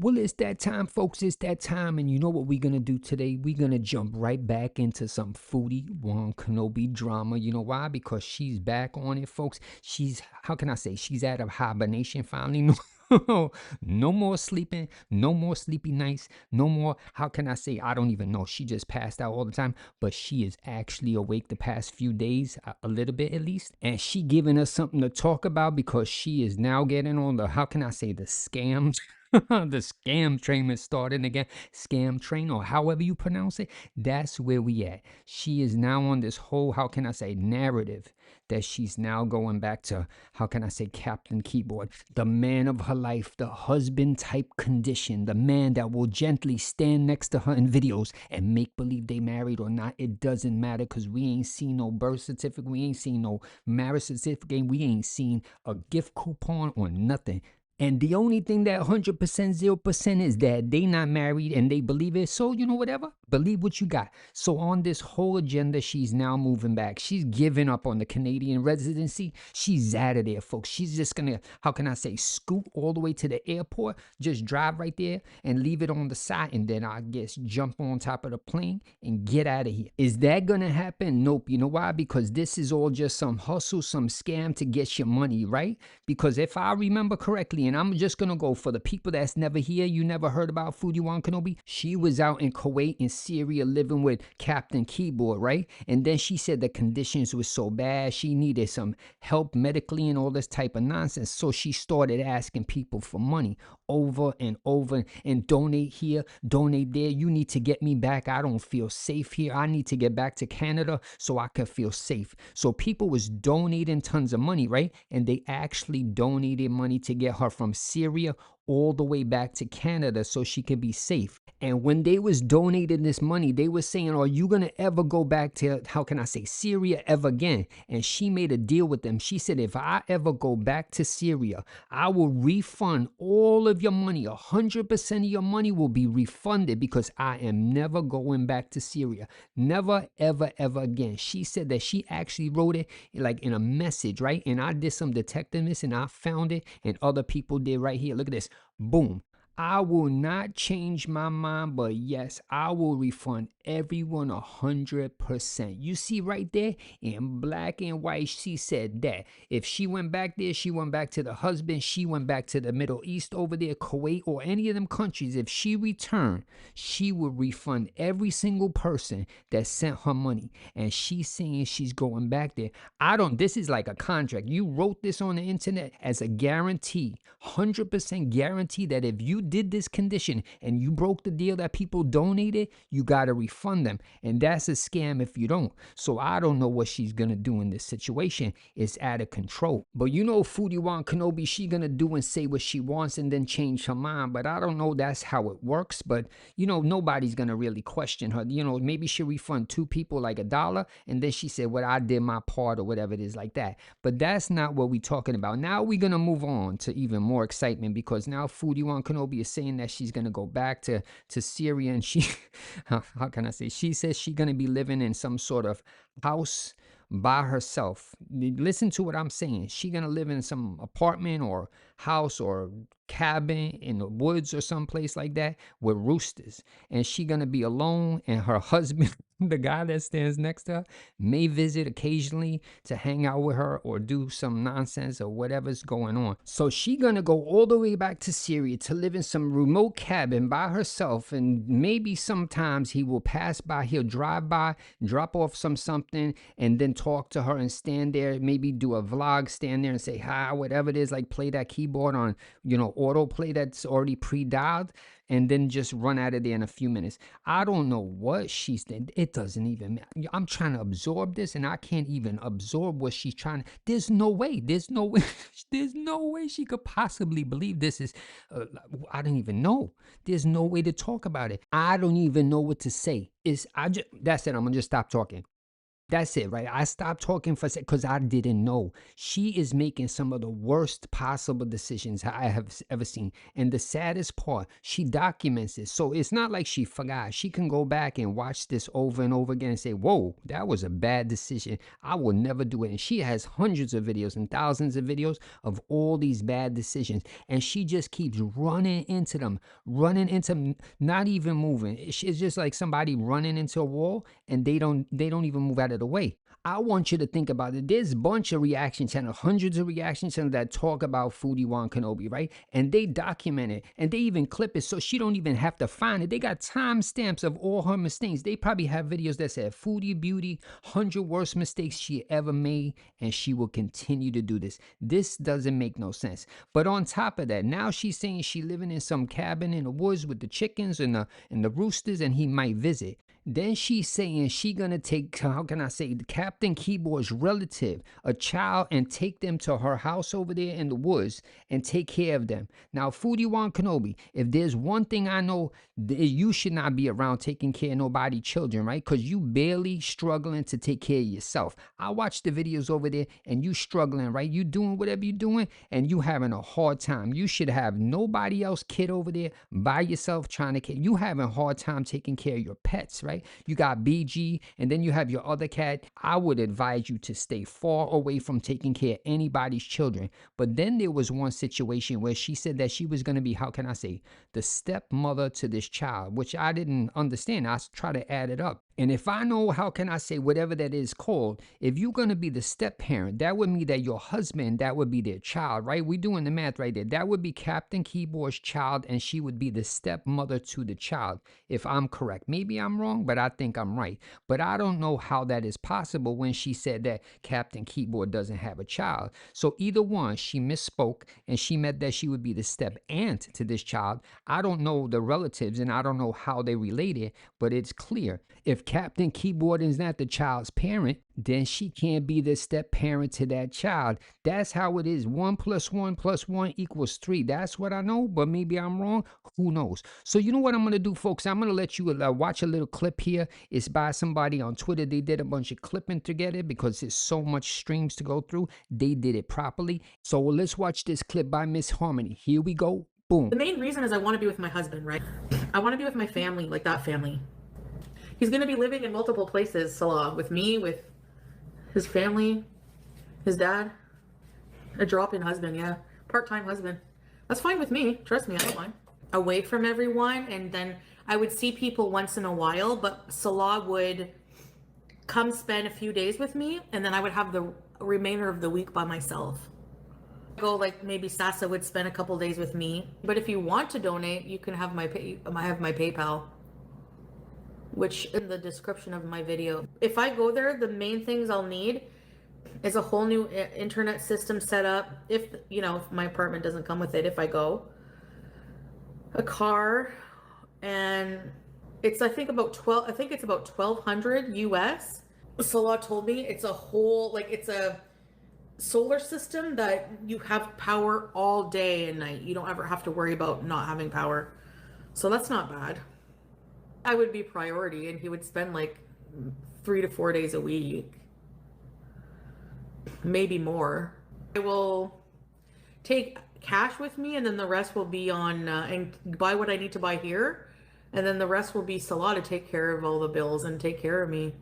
Well, it's that time, folks. It's that time. And you know what we're going to do today? We're going to jump right back into some Foodie One Kenobi drama. You know why? Because she's back on it, folks. She's, how can I say? She's out of hibernation finally. No, no more sleeping. No more sleepy nights. No more, how can I say? I don't even know. She just passed out all the time. But she is actually awake the past few days, a little bit at least. And she giving us something to talk about because she is now getting on the, how can I say, the scams. The scam train is starting again. Scam train, or however you pronounce it. That's where we at. She is now on this whole, how can I say, narrative that she's now going back to, how can I say, Captain Keyboard, the man of her life, the husband type condition, the man that will gently stand next to her in videos and make believe they married or not. It doesn't matter because we ain't seen no birth certificate, we ain't seen no marriage certificate, we ain't seen a gift coupon or nothing. And the only thing that 100% 0% is that they not married and they believe it. So, you know, whatever, believe what you got. So on this whole agenda, she's now moving back. She's giving up on the Canadian residency. She's out of there, folks. She's just going to, how can I say, scoot all the way to the airport, just drive right there and leave it on the side. And then I guess jump on top of the plane and get out of here. Is that going to happen? Nope. You know why? Because this is all just some hustle, some scam to get your money, right? Because if I remember correctly, and I'm just gonna go for the people that's never here, you never heard about Foodie One Kenobi. She was out in Kuwait and Syria living with Captain Keyboard, right? And then she said the conditions were so bad, she needed some help medically and all this type of nonsense. So she started asking people for money over and over and donate here, donate there. You need to get me back. I don't feel safe here. I need to get back to Canada so I can feel safe. So people was donating tons of money, right? And they actually donated money to get her from Syria all the way back to Canada so she could be safe. And when they was donating this money, they were saying, are you going to ever go back to, how can I say, Syria ever again? And she made a deal with them. She said, if I ever go back to Syria, I will refund all of your money. 100% of your money will be refunded because I am never going back to Syria. Never, ever, ever again. She said that she actually wrote it like in a message, right? And I did some detectiveness and I found it, and other people did right here. Look at this. Boom. I will not change my mind, but yes, I will refund everyone 100%. You see right there in black and white, she said that if she went back there, she went back to the husband, she went back to the Middle East over there, Kuwait, or any of them countries. If she returned, she would refund every single person that sent her money. And she's saying she's going back there. This is like a contract. You wrote this on the internet as a guarantee, 100% guarantee that if you did this condition and you broke the deal that people donated, you got to refund them. And that's a scam if you don't. So I don't know what she's going to do in this situation. It's out of control. But you know, Foodie One Kenobi, she going to do and say what she wants and then change her mind. But I don't know that's how it works. But, you know, nobody's going to really question her. You know, maybe she'll refund 2 people like $1. And then she said, well, I did my part or whatever it is like that. But that's not what we're talking about. Now we're going to move on to even more excitement because now Foodie One Kenobi is saying that she's going to go back to Syria, and she, how can I say, she says she's going to be living in some sort of house by herself. Listen to what I'm saying. She's going to live in some apartment or house or cabin in the woods or someplace like that with roosters. And she going to be alone, and her husband, the guy that stands next to her, may visit occasionally to hang out with her or do some nonsense or whatever's going on. So she going to go all the way back to Syria to live in some remote cabin by herself, and maybe sometimes he will pass by, he'll drive by, drop off something, and then talk to her and stand there, maybe do a vlog, stand there and say hi, whatever it is, like play that keyboard on, you know, autoplay that's already pre-dialed, and then just run out of there in a few minutes. I don't know what she's doing. It doesn't even matter. I'm trying to absorb this and I can't even absorb what she's trying to. There's no way. There's no way. There's no way she could possibly believe this is, I don't even know. There's no way to talk about it. I don't even know what to say. That's it. I'm going to just stop talking. That's it, right? I stopped talking for a sec because I didn't know. She is making some of the worst possible decisions I have ever seen. And the saddest part, she documents it. So it's not like she forgot. She can go back and watch this over and over again and say, whoa, that was a bad decision. I will never do it. And she has hundreds of videos and thousands of videos of all these bad decisions. And she just keeps running into them, not even moving. It's just like somebody running into a wall and they don't even move out of the way. I want you to think about it. There's a bunch of reaction channels, hundreds of reaction channels that talk about Foodie Wan Kenobi, right? And they document it and they even clip it so she don't even have to find it. They got timestamps of all her mistakes. They probably have videos that said Foodie Beauty, 100 worst mistakes she ever made, and she will continue to do this. This doesn't make no sense. But on top of that, now she's saying she living in some cabin in the woods with the chickens and the roosters, and he might visit. Then she's saying she gonna take, how can I say, Captain Keyboard's relative, a child, and take them to her house over there in the woods and take care of them. Now, Foodie Wan Kenobi, if there's one thing I know, you should not be around taking care of nobody children, right? Because you barely struggling to take care of yourself. I watch the videos over there and you struggling, right? You doing whatever you're doing and you having a hard time. You should have nobody else kid over there by yourself trying to care. You having a hard time taking care of your pets, right? You got BG and then you have your other cat. I would advise you to stay far away from taking care of anybody's children. But then there was one situation where she said that she was going to be, how can I say, the stepmother to this child, which I didn't understand. I try to add it up. And if I know, how can I say, whatever that is called, if you're going to be the step parent, that would mean that your husband, that would be their child, right? We're doing the math right there. That would be Captain Keyboard's child, and she would be the stepmother to the child, if I'm correct. Maybe I'm wrong, but I think I'm right. But I don't know how that is possible when she said that Captain Keyboard doesn't have a child. So either one, she misspoke, and she meant that she would be the step aunt to this child. I don't know the relatives, and I don't know how they related, but it's clear. If Captain Keyboard is not the child's parent, then she can't be the step parent to that child. That's how it is. 1 + 1 + 1 = 3. That's what I know, but maybe I'm wrong. Who knows? So you know what I'm going to do, folks? I'm going to let you watch a little clip here. It's by somebody on Twitter. They did a bunch of clipping together because there's so much streams to go through. They did it properly. So let's watch this clip by Miss Harmony. Here we go. Boom. The main reason is I want to be with my husband, right? I want to be with my family, like that family. He's going to be living in multiple places, Salah, with me, with his family, his dad. A drop-in husband, yeah. Part-time husband. That's fine with me. Trust me, I don't mind. Away from everyone, and then I would see people once in a while, but Salah would come spend a few days with me, and then I would have the remainder of the week by myself. Go, like, maybe Sasa would spend a couple days with me. But if you want to donate, you can have my PayPal, which in the description of my video. If I go there, the main things I'll need is a whole new internet system set up. If my apartment doesn't come with it, if I go, a car, and it's I think it's about 1,200 US. Salah told me it's a whole, like, it's a solar system that you have power all day and night. You don't ever have to worry about not having power. So that's not bad. I would be priority, and he would spend like 3 to 4 days a week, maybe more. I will take cash with me, and then the rest will be on and buy what I need to buy here, and then the rest will be Salah to take care of all the bills and take care of me.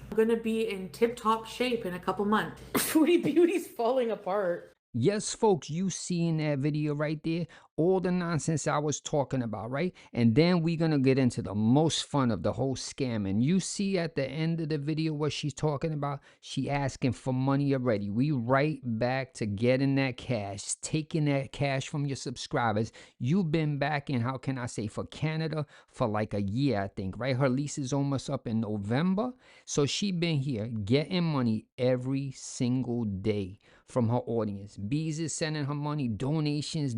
I'm gonna be in tip-top shape in a couple months. Foodie Beauty's falling apart. Yes, folks, you seen that video right there? All the nonsense I was talking about, right? And then we're going to get into the most fun of the whole scam. And you see at the end of the video what she's talking about? She asking for money already. We right back to getting that cash, taking that cash from your subscribers. You've been back in, how can I say, for Canada for like a year, I think, right? Her lease is almost up in November. So she been here getting money every single day from her audience. Bees is sending her money, donations,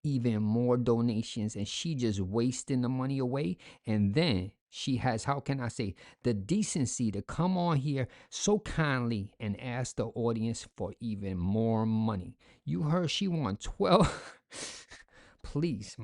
even more donations, and she just wasting the money away. And then she has, how can I say, the decency to come on here so kindly and ask the audience for even more money. You heard she won 12 please.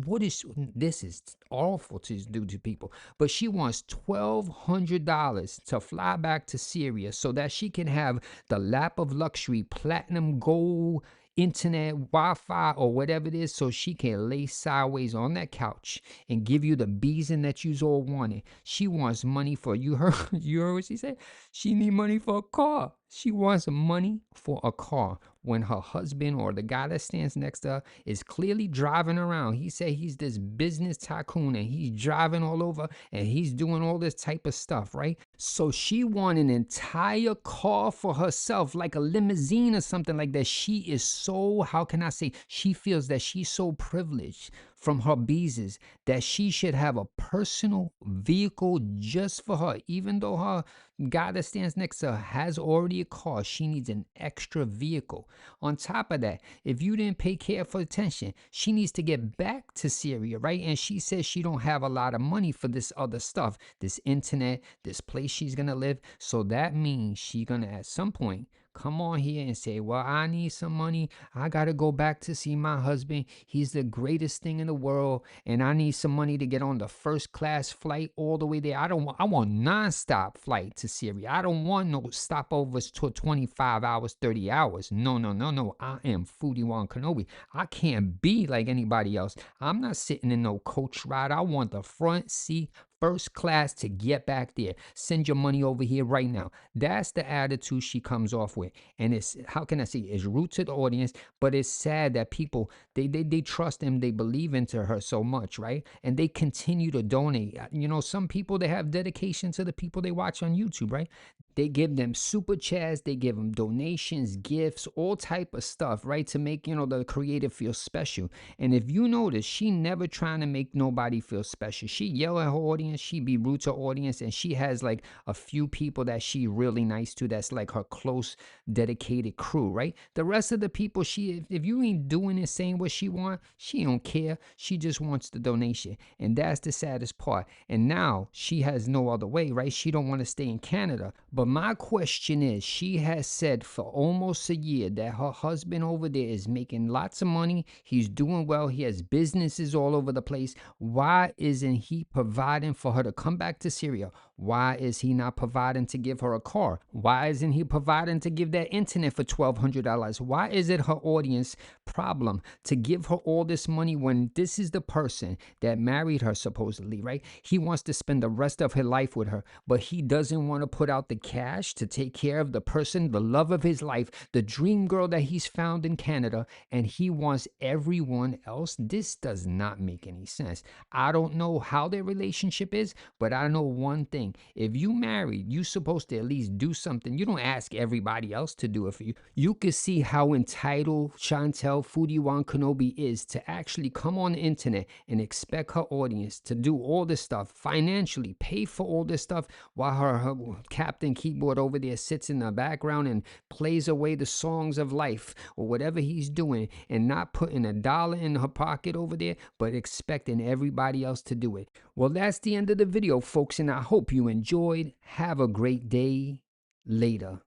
What is this? Is awful to do to people. But she wants $1,200 to fly back to Syria so that she can have the lap of luxury, platinum, gold, internet, Wi-Fi, or whatever it is, so she can lay sideways on that couch and give you the beason that you all wanted. She wants money for you. You heard what she said? She need money for a car. She wants money for a car when her husband or the guy that stands next to her is clearly driving around. He said he's this business tycoon and he's driving all over and he's doing all this type of stuff, right? So she wants an entire car for herself, like a limousine or something like that. She is so, how can I say, she feels that she's so privileged from her beezes that she should have a personal vehicle just for her, even though her guy that stands next to her has already a car. She needs an extra vehicle. On top of that, if you didn't pay careful attention, she needs to get back to Syria, right? And she says she don't have a lot of money for this other stuff, this internet, this place she's gonna live. So that means she's gonna at some point come on here and say, well, I need some money. I got to go back to see my husband. He's the greatest thing in the world. And I need some money to get on the first class flight all the way there. I want nonstop flight to Syria. I don't want no stopovers to 25 hours, 30 hours. No, no, no, no. I am Foodie Wan Kenobi. I can't be like anybody else. I'm not sitting in no coach ride. I want the front seat, first class to get back there. Send your money over here right now. That's the attitude she comes off with. And it's, how can I say, it's rude to the audience, but it's sad that people, they trust him, they believe into her so much, right? And they continue to donate. You know, some people, they have dedication to the people they watch on YouTube, right? They give them super chats, they give them donations, gifts, all type of stuff, right? To make, you know, the creator feel special. And if you notice, she never trying to make nobody feel special. She yell at her audience, she be rude to her audience, and she has like a few people that she really nice to, that's like her close, dedicated crew, right? The rest of the people, if you ain't doing and saying what she want, she don't care. She just wants the donation. And that's the saddest part. And now she has no other way, right? She don't want to stay in Canada. But my question is, she has said for almost a year that her husband over there is making lots of money. He's doing well. He has businesses all over the place. Why isn't he providing for her to come back to Syria? Why is he not providing to give her a car? Why isn't he providing to give that internet for $1,200? Why is it her audience problem to give her all this money when this is the person that married her supposedly, right? He wants to spend the rest of his life with her, but he doesn't want to put out the cash to take care of the person, the love of his life, the dream girl that he's found in Canada, and he wants everyone else. This does not make any sense. I don't know how their relationship is, but I know one thing. If you married, you supposed to at least do something. You don't ask everybody else to do it for you. You can see how entitled Chantel Foodie Wan Kenobi is to actually come on the internet and expect her audience to do all this stuff financially, pay for all this stuff, while her captain keyboard over there sits in the background and plays away the songs of life or whatever he's doing, and not putting a dollar in her pocket over there, but expecting everybody else to do it. Well, that's the end of the video, folks, and I hope you enjoyed. Have a great day. Later.